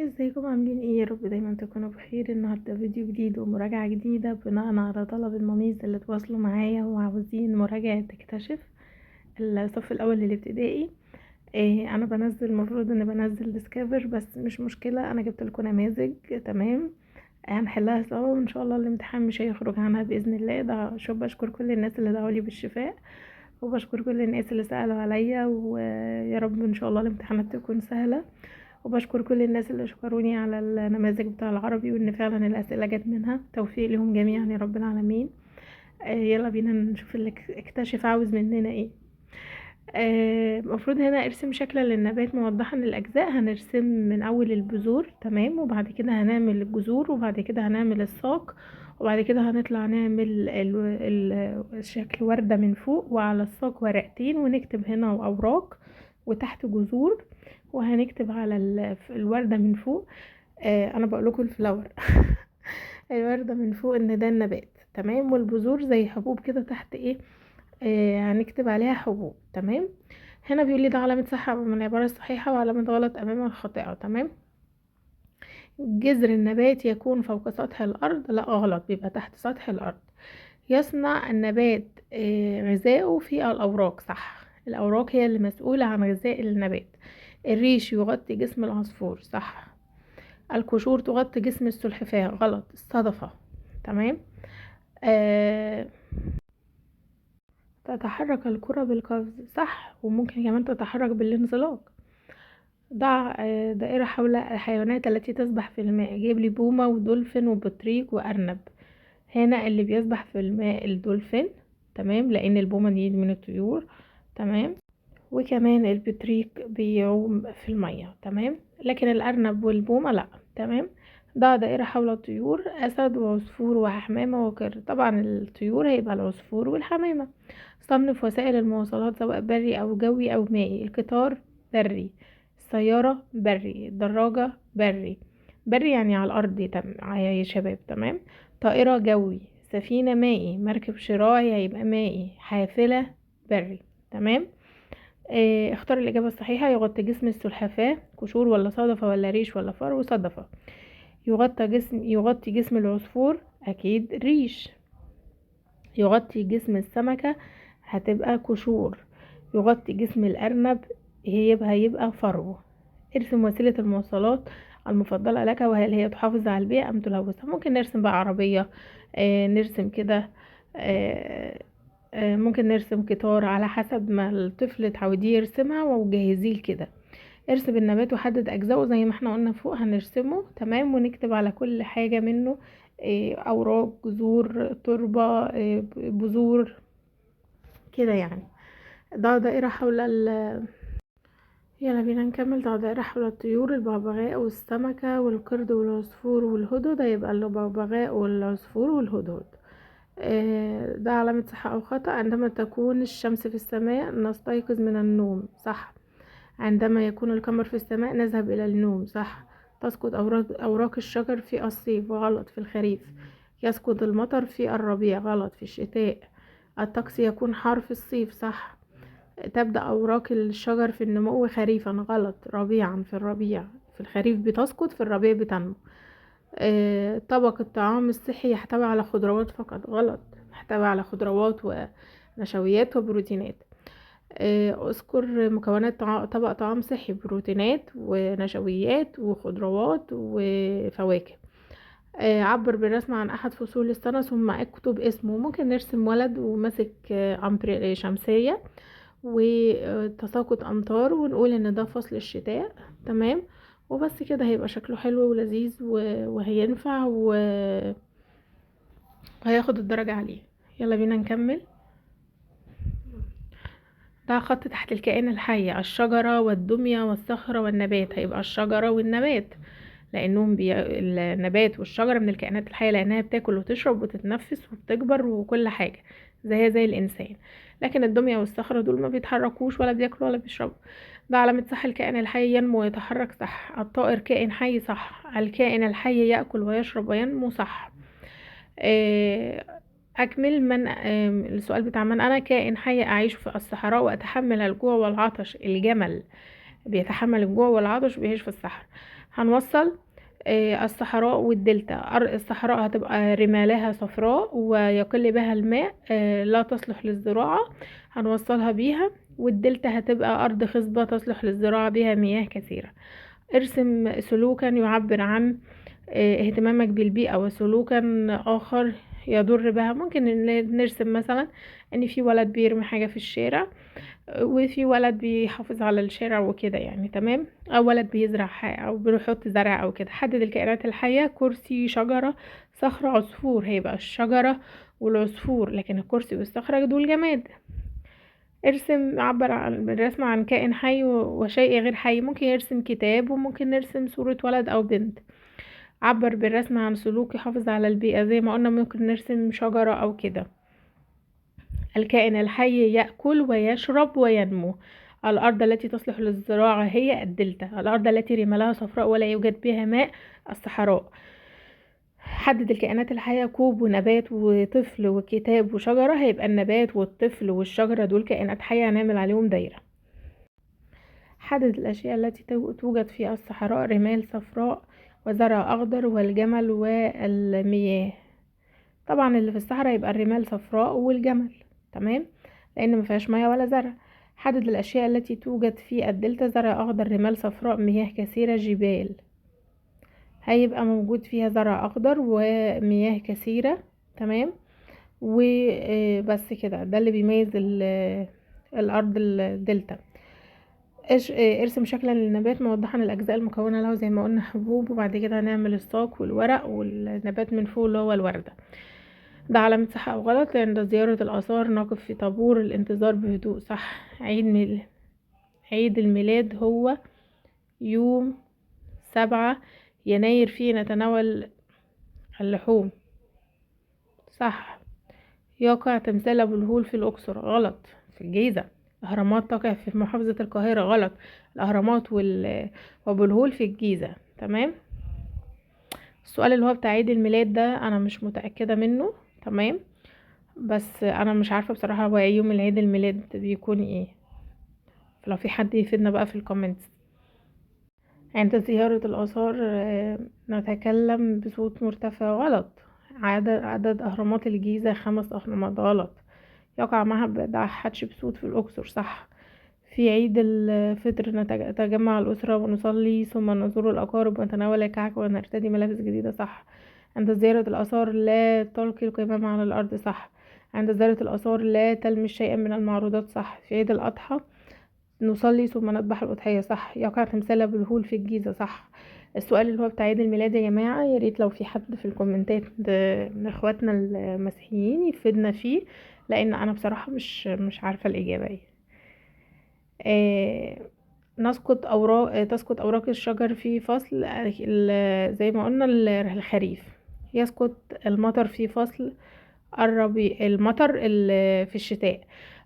ازيكم عاملين ايه؟ يا رب دايما تكونوا بخير. النهارده فيديو جديد ومراجعة جديدة بناء على طلب الماميز اللي تواصلوا معايا وعاوزين مراجعة تكتشف الصف الاول الابتدائي. انا بنزل، المفروض اني بنزل ديسكفر، بس مش مشكلة، انا جبت لكم نماذج. تمام. هنحلها سوا وان شاء الله الامتحان مش هيخرج عنها باذن الله. ده شوف، بشكر كل الناس اللي دعوا لي بالشفاء، وبشكر كل الناس اللي سألوا عليا، ويا رب ان شاء الله الامتحانات تكون سهلة. وبشكر كل الناس اللي شكروني على النماذج بتاع العربي، وان فعلا الاسئله جت منها. توفيق لهم جميعا يا رب العالمين. يلا بينا نشوف اللي اكتشف عاوز مننا ايه. المفروض هنا ارسم شكلا للنبات موضحا للاجزاء. هنرسم من اول البذور، تمام، وبعد كده هنعمل الجذور، وبعد كده هنعمل الساق، وبعد كده هنطلع نعمل الشكل وردة من فوق، وعلى الساق ورقتين، ونكتب هنا اوراق وتحت جذور، وهنكتب على الوردة من فوق. انا بقول لكم الفلاور الوردة من فوق ان ده النبات، تمام، والبذور زي حبوب كده تحت ايه. هنكتب عليها حبوب، تمام. هنا بيقول لي ده علامة صح من العبارة الصحيحة، وعلامة غلط أمام الخاطئة، تمام. جذر النبات يكون فوق سطح الأرض، لا غلط، بيبقى تحت سطح الأرض. يصنع النبات غذاؤه في الأوراق، صح، الأوراق هي اللي مسؤولة عن غذاء النبات. الريش يغطي جسم العصفور، صح. القشور تغطي جسم السلحفاة، غلط، الصدفة، تمام. آه تتحرك الكرة بالقفز، صح، وممكن كمان تتحرك بالانزلاق. ضع دائرة حول الحيوانات التي تسبح في الماء. جيب لي بومة ودولفين وبطريق وأرنب. هنا اللي بيسبح في الماء الدولفين، تمام، لأن البومة دي من الطيور، تمام، وكمان البطريق بيعوم في المية، تمام، لكن الأرنب والبومة لأ، تمام. ضع دائرة حول الطيور. أسد وعصفور وحمامة وقرد. طبعا الطيور هيبقى العصفور والحمامة. صنف وسائل المواصلات سواء بري أو جوي أو مائي. القطار بري، السيارة بري، الدراجة بري. بري يعني على الأرض، يا شباب، تمام. طائرة جوي، سفينة مائي، مركب شراعي هيبقى مائي، حافلة بري، تمام. اختار الإجابة الصحيحة. يغطي جسم السلحفاة قشور ولا صدفة ولا ريش ولا فرو؟ صدفة. يغطي جسم العصفور أكيد ريش. يغطي جسم السمكة هتبقى قشور. يغطي جسم الأرنب هيبقى فرو. ارسم وسيلة المواصلات المفضلة لك، وهل هي تحافظ على البيئة أم تلوثها؟ ممكن نرسم بقى عربية، نرسم كده، آه ممكن نرسم قطار، على حسب ما الطفل تعوديه يرسمها وجهزيه كده. ارسم النبات وحدد أجزاؤه زي ما احنا قلنا فوق هنرسمه، تمام، ونكتب على كل حاجة منه أوراق، جذور، تربة، بذور كده يعني. ضع دائرة حول يلا بينا نكمل. ضع دائرة حول الطيور. البغبغاء والسمكة والقرد والعصفور والهدهد، هيبقى البغبغاء والعصفور والهدهد. ده علامة صح أو خطأ. عندما تكون الشمس في السماء نستيقظ من النوم، صح. عندما يكون القمر في السماء نذهب إلى النوم، صح. تسقط أوراق الشجر في الصيف، غلط، في الخريف. يسقط المطر في الربيع، غلط، في الشتاء. الطقس يكون حار في الصيف، صح. تبدأ أوراق الشجر في النمو خريفا، غلط، ربيعا، في الربيع. في الخريف بتسقط، في الربيع بتنمو. طبق الطعام الصحي يحتوي على خضروات فقط، غلط، يحتوي على خضروات ونشويات وبروتينات. اذكر مكونات طبق طعام صحي: بروتينات ونشويات وخضروات وفواكه. عبر بالرسم عن احد فصول السنة ثم اكتب اسمه. ممكن نرسم ولد وماسك شمسية وتساقط امطار، ونقول ان ده فصل الشتاء، تمام. وبس كده هيبقى شكله حلو ولذيذ وهينفع وهياخد الدرجة عليه. يلا بينا نكمل. ده خط تحت الكائن الحي: الشجرة والدمية والصخرة والنبات. هيبقى الشجرة والنبات، لانهم النبات والشجرة من الكائنات الحية، لانها بتاكل وتشرب وتتنفس وبتكبر وكل حاجة زي الانسان. لكن الدمية والصخرة دول ما بيتحركوش ولا بياكلوا ولا بيشربوا. ده علامة صح. الكائن الحي ينمو ويتحرك، صح. الطائر كائن حي، صح. الكائن الحي يأكل ويشرب وينمو، صح. أكمل. السؤال بتاع من أنا. كائن حي أعيش في الصحراء وأتحمل الجوع والعطش. الجمل. بيتحمل الجوع والعطش وبيعيش في الصحراء. هنوصل الصحراء والدلتا. الصحراء هتبقى رمالها صفراء ويقل بها الماء، لا تصلح للزراعة، هنوصلها بيها. والدلتا هتبقى أرض خصبة تصلح للزراعة بها مياه كثيرة. ارسم سلوكا يعبر عن اهتمامك بالبيئة، وسلوكا آخر يضر بها. ممكن نرسم مثلا ان في ولد بيرمي حاجة في الشارع، وفي ولد بيحافظ على الشارع وكده يعني، تمام. او ولد بيزرع حاجة او بيحط زرع او كده. حدد الكائنات الحية: كرسي، شجرة، صخرة، عصفور. هيبقى الشجرة والعصفور، لكن الكرسي والصخرة دول جماد. ارسم، عبر عن بالرسم عن كائن حي وشيء غير حي. ممكن يرسم كتاب، وممكن نرسم صورة ولد او بنت. عبر بالرسم عن سلوك يحافظ على البيئة، زي ما قلنا ممكن نرسم شجرة او كده. الكائن الحي يأكل ويشرب وينمو. الأرض التي تصلح للزراعة هي الدلتا. الأرض التي رمالها صفراء ولا يوجد بها ماء: الصحراء. حدد الكائنات الحية: كوب ونبات وطفل وكتاب وشجرة. هيبقى النبات والطفل والشجرة دول كائنات حية، هنعمل عليهم دايرة. حدد الأشياء التي توجد في الصحراء: رمال صفراء وزرع أخضر والجمل والمياه. طبعا اللي في الصحراء يبقى الرمال صفراء والجمل، تمام، لان ما فيهاش ميه ولا زرع. حدد الاشياء التي توجد في الدلتا: زرع اخضر، رمال صفراء، مياه كثيره، جبال. هيبقى موجود فيها زرع اخضر ومياه كثيره، تمام. وبس كده، ده اللي بيميز الارض الدلتا. ارسم شكلا للنبات موضحا الاجزاء المكونه له، زي ما قلنا حبوب، وبعد كده هنعمل الساق والورق والنبات من فوق اللي هو الورده. ده علامة صح أو غلط. عند زيارة الآثار نقف في طابور الانتظار بهدوء. صح. عيد الميلاد هو يوم 7 يناير، فيه نتناول اللحوم. صح. يقع تمثال أبو الهول في الأقصر. غلط، في الجيزة. الأهرامات تقع في محافظة القاهرة. غلط، الأهرامات وأبو الهول في الجيزة، تمام. السؤال اللي هو بتاع عيد الميلاد ده أنا مش متأكدة منه، تمام، بس انا مش عارفه بصراحه هو يوم العيد الميلاد بيكون ايه، فلو في حد يفيدنا بقى في الكومنتس. عند زياره الاثار نتكلم بصوت مرتفع. غلط. عدد اهرامات الجيزه 5 اهرامات. غلط. يقع معبد حتشبسوت في الاقصر. صح. في عيد الفطر نتجمع الأسرة ونصلي، ثم نزور الأقارب ونتناول الكعك ونرتدي ملابس جديدة. صح. عند زيارة الآثار لا تلقي القمامة على الأرض. صح. عند زيارة الآثار لا تلمس شيئا من المعروضات. صح. في عيد الأضحى نصلي ثم نذبح الأضحية. صح. يقع تمثال أبو الهول في الجيزة. صح. السؤال اللي هو بتاع عيد الميلاد يا جماعة، يا ريت لو في حد في الكومنتات من اخواتنا المسيحيين يفيدنا فيه، لأن أنا بصراحة مش عارفة الإجابة ايه. تسقط أوراق الشجر في فصل زي ما قلنا الخريف. يسقط المطر في فصل الربيع. المطر في الشتاء.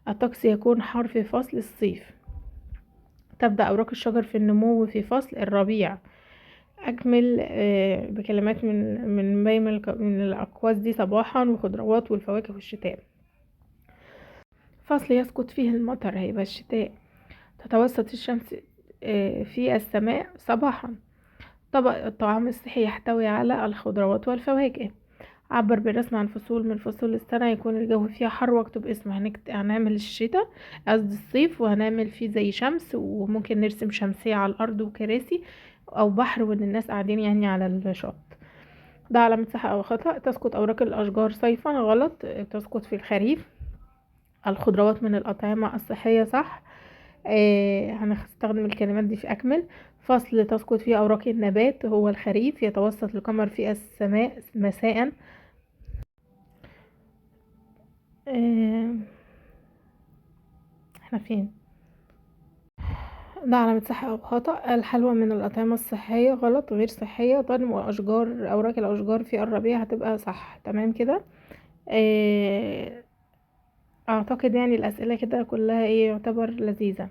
الطقس يكون حار في فصل الصيف. تبدأ أوراق الشجر في النمو في فصل الربيع. أكمل بكلمات من الأقواس دي: صباحا، وخضروات، والفواكه في الشتاء. فصل يسقط فيه المطر هيبقى الشتاء. تتوسط الشمس في السماء صباحا. طبق الطعام الصحي يحتوي على الخضروات والفواكه. عبر بالرسم عن فصول من فصول السنة يكون الجو فيها حر، واكتب اسمه. هنعمل الشتاء، قصد الصيف، وهنعمل فيه زي شمس، وممكن نرسم شمسية على الأرض وكراسي أو بحر، وإن الناس قاعدين يعني على الشط. ده علامة صح أو خطأ. تسقط أوراق الأشجار صيفا. غلط، تسقط في الخريف. الخضروات من الأطعمة الصحية. صح. هنستخدم الكلمات دي في أكمل. فصل تسقط فيه أوراق النبات هو الخريف. يتوسط القمر في السماء مساء. احنا فين؟ ده علامة صح أو خطأ. الحلوى من الأطعمة الصحية. غلط، غير صحية. تنمو أوراق الأشجار في الربيع. هتبقى صح، تمام كده. أعتقد يعني الأسئلة كده كلها يعتبر لذيذة،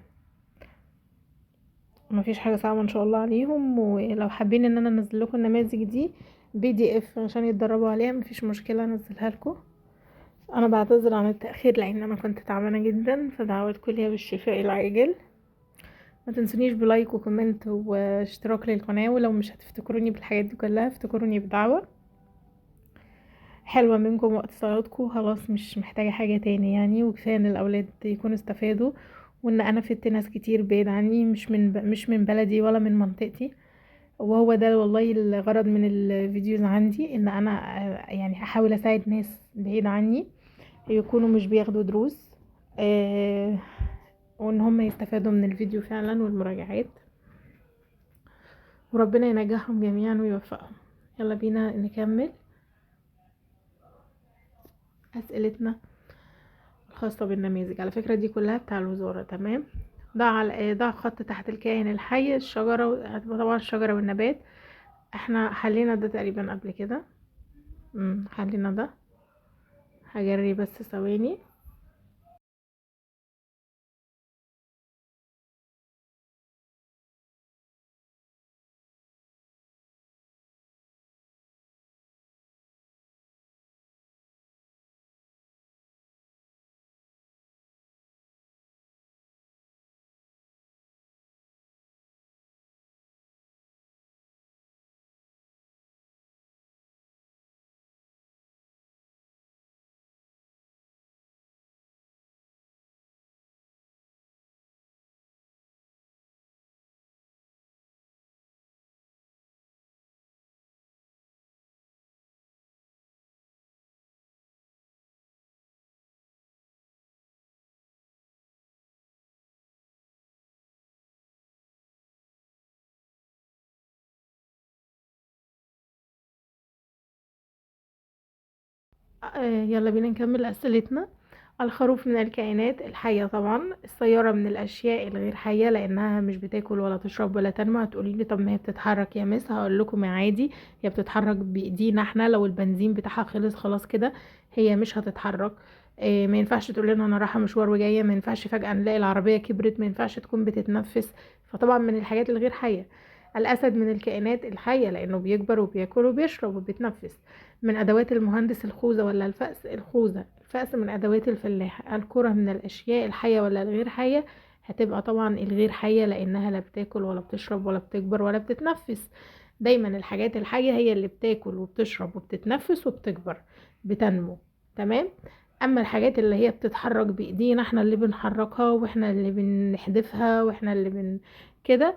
مفيش حاجة صعبة ان شاء الله عليهم. ولو حابين ان انا انزل لكم النماذج دي PDF عشان يتدربوا عليها، مفيش مشكلة انزلها لكم. انا بعتذر عن التأخير لان انا كنت تعبانة جدا، فدعواتكم ليا بالشفاء العاجل. ما تنسونيش بلايك وكومنت واشتراك للقناة، ولو مش هتفتكروني بالحاجات دي كلها افتكروني بدعوة حلوة منكم وقت صلاتكم. خلاص مش محتاجة حاجة تاني يعني، وكفاية ان الاولاد يكونوا استفادوا، وان انا فدت ناس كتير بعيد عني، مش من بلدي ولا من منطقتي. وهو ده والله الغرض من الفيديوز عندي، ان انا يعني احاول اساعد ناس بعيد عني يكونوا مش بياخدوا دروس، وان هم يستفادوا من الفيديو فعلا والمراجعات، وربنا ينجحهم جميعا ويوفقهم. يلا بينا نكمل اسئلتنا الخاصة بالنماذج. على فكرة دي كلها بتاع الوزارة. تمام. ضع خط تحت الكائن الحي، الشجرة، هتبقى طبعا الشجرة والنبات. احنا حلينا ده تقريبا قبل كده. حلينا ده، هجري بس ثواني. يلا بينا نكمل أسئلتنا. الخروف من الكائنات الحية طبعا. السيارة من الأشياء الغير حية لأنها مش بتاكل ولا تشرب ولا تنمو. هتقولي لي طب ما هي بتتحرك يا مس، هقول لكم عادي، هي بتتحرك بإيدينا احنا. لو البنزين بتاعها خلص خلاص كده هي مش هتتحرك. ما ينفعش تقول لنا انا رايحه مشوار وجايه، ما ينفعش فجأة نلاقي العربية كبرت، ما ينفعش تكون بتتنفس. فطبعا من الحاجات الغير حية. الأسد من الكائنات الحية لأنه بيكبر وبياكل وبيشرب وبيتنفس. من أدوات المهندس الخوذة ولا الفأس؟ الخوذة. الفأس من أدوات الفلاح. الكرة من الأشياء الحية ولا الغير حية؟ هتبقى طبعا الغير حية لأنها لا بتاكل ولا بتشرب ولا بتكبر ولا بتتنفس. دايما الحاجات الحية هي اللي بتاكل وبتشرب وبتتنفس وبتكبر، بتنمو. تمام. أما الحاجات اللي هي بتتحرك بإيدينا، احنا اللي بنحركها واحنا اللي بنحدفها واحنا اللي كده،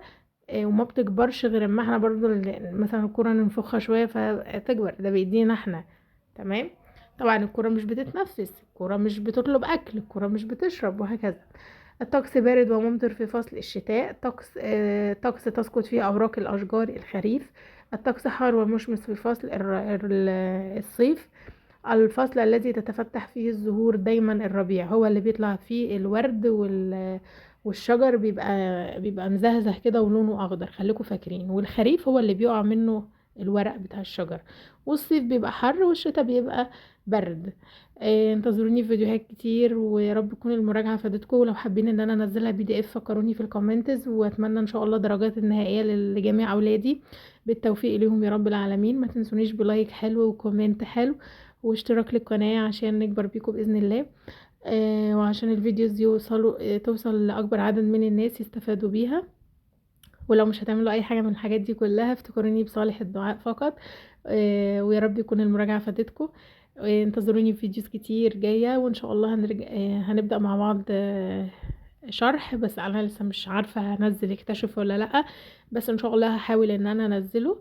وما بتكبرش غير اما احنا برضو مثلا الكرة ننفخها شوية فتكبر، ده بايدينا احنا. تمام. طبعا الكرة مش بتتنفس، الكرة مش بتطلب اكل، الكرة مش بتشرب، وهكذا. الطقس بارد وممطر في فصل الشتاء. طقس تسقط فيه اوراق الاشجار الخريف. الطقس حار ومشمس في فصل الصيف. الفصل الذي تتفتح فيه الزهور دايما الربيع، هو اللي بيطلع فيه الورد والشجر بيبقى مزهزه كده ولونه اخضر، خليكم فاكرين. والخريف هو اللي بيقع منه الورق بتاع الشجر. والصيف بيبقى حر والشتاء بيبقى برد. انتظروني في فيديوهات كتير، ويا رب تكون المراجعه فادتكم. ولو حابين ان انا انزلها PDF فكروني في الكومنتس، واتمنى ان شاء الله درجات النهائيه لجميع اولادي بالتوفيق ليهم يا رب العالمين. ما تنسونيش بلايك حلو وكومنت حلو واشتراك للقناه عشان نكبر بيكم باذن الله، وعشان الفيديوز دي توصل لأكبر عدد من الناس يستفادوا بيها. ولو مش هتعملوا أي حاجة من الحاجات دي كلها افتكروني بصالح الدعاء فقط. ويا رب يكون المراجعة فادتكم. انتظروني في فيديوز كتير جاية، وإن شاء الله هنبدأ مع بعض شرح. بس أنا لسه مش عارفة هنزل اكتشف ولا لأ، بس إن شاء الله هحاول إن أنا أنزله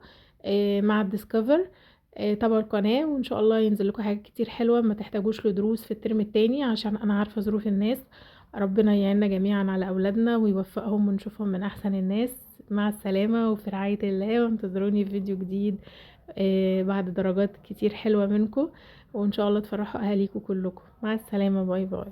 مع الديسكفر. تابعوا القناة وان شاء الله ينزل لكم حاجات كتير حلوة، ما تحتاجوش لدروس في الترم التاني، عشان انا عارفة ظروف الناس. ربنا يعيننا جميعا على اولادنا ويوفقهم ونشوفهم من احسن الناس. مع السلامة وفي رعاية الله، وانتظروني في فيديو جديد بعد درجات كتير حلوة منكم، وان شاء الله تفرحوا اهاليكم كلكم. مع السلامة، باي باي.